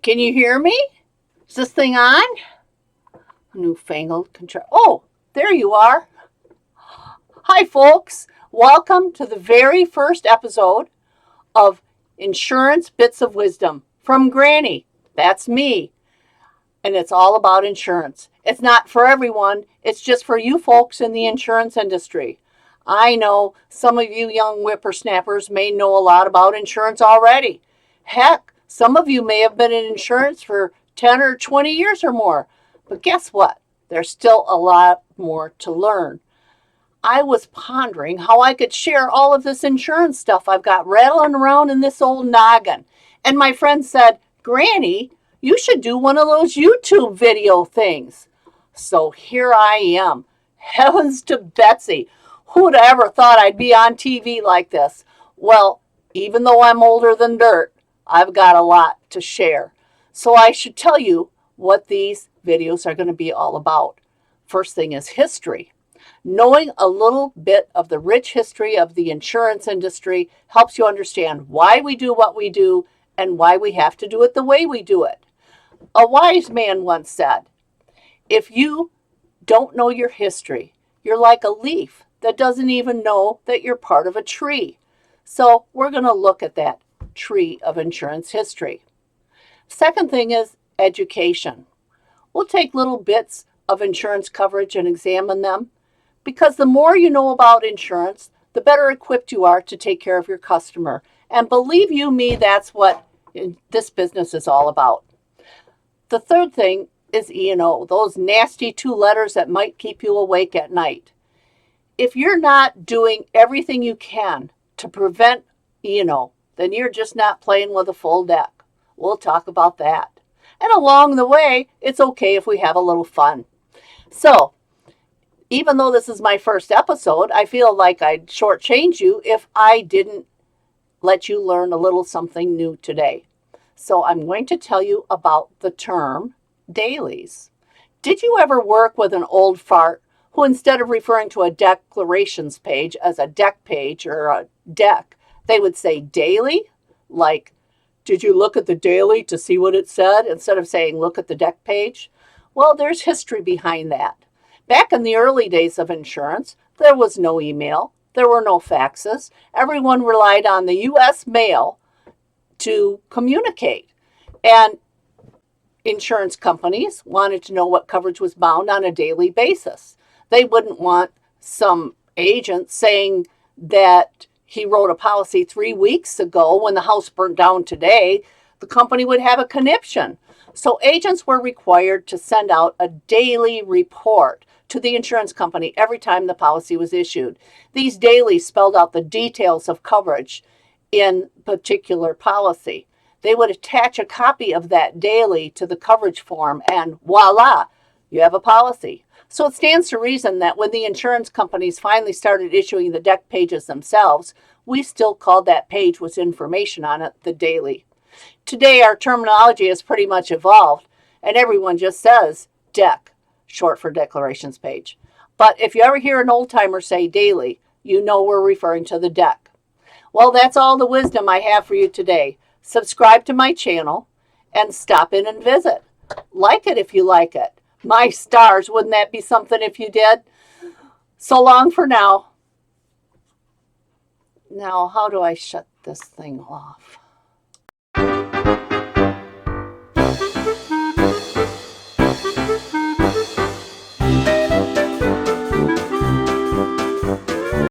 Can you hear me? Is this thing on? Newfangled control. Oh, there you are. Hi, folks. Welcome to the very first episode of Insurance Bits of Wisdom from Granny. That's me. And it's all about insurance. It's not for everyone. It's just for you folks in the insurance industry. I know some of you young whippersnappers may know a lot about insurance already. Heck, some of you may have been in insurance for 10 or 20 years or more. But guess what? There's still a lot more to learn. I was pondering how I could share all of this insurance stuff I've got rattling around in this old noggin. And my friend said, Granny, you should do one of those YouTube video things. So here I am. Heavens to Betsy. Who'd ever thought I'd be on TV like this? Well, even though I'm older than dirt, I've got a lot to share. So I should tell you what these videos are going to be all about. First thing is history. Knowing a little bit of the rich history of the insurance industry helps you understand why we do what we do and why we have to do it the way we do it. A wise man once said, if you don't know your history, you're like a leaf that doesn't even know that you're part of a tree. So we're going to look at that tree of insurance history. Second thing is education. We'll take little bits of insurance coverage and examine them, because the more you know about insurance, the better equipped you are to take care of your customer. And believe you me, that's what this business is all about. The third thing is E&O, those nasty 2 letters that might keep you awake at night. If you're not doing everything you can to prevent E&O, then you're just not playing with a full deck. We'll talk about that. And along the way, it's okay if we have a little fun. So, even though this is my first episode, I feel like I'd shortchange you if I didn't let you learn a little something new today. So I'm going to tell you about the term dailies. Did you ever work with an old fart who, instead of referring to a declarations page as a deck page or a deck, they would say daily? Like, did you look at the daily to see what it said, instead of saying look at the deck page? Well, there's history behind that. Back in the early days of insurance, there was no email, there were no faxes. Everyone relied on the U.S. mail to communicate. And insurance companies wanted to know what coverage was bound on a daily basis. They wouldn't want some agent saying that he wrote a policy 3 weeks ago when the house burnt down today. The company would have a conniption. So agents were required to send out a daily report to the insurance company every time the policy was issued. These dailies spelled out the details of coverage in particular policy. They would attach a copy of that daily to the coverage form, and voila, you have a policy. So it stands to reason that when the insurance companies finally started issuing the deck pages themselves, we still called that page with information on it the daily. Today, our terminology has pretty much evolved, and everyone just says deck, short for declarations page. But if you ever hear an old timer say daily, you know we're referring to the deck. Well, that's all the wisdom I have for you today. Subscribe to my channel and stop in and visit. Like it if you like it. My stars, wouldn't that be something if you did? So long for now. Now, how do I shut this thing off?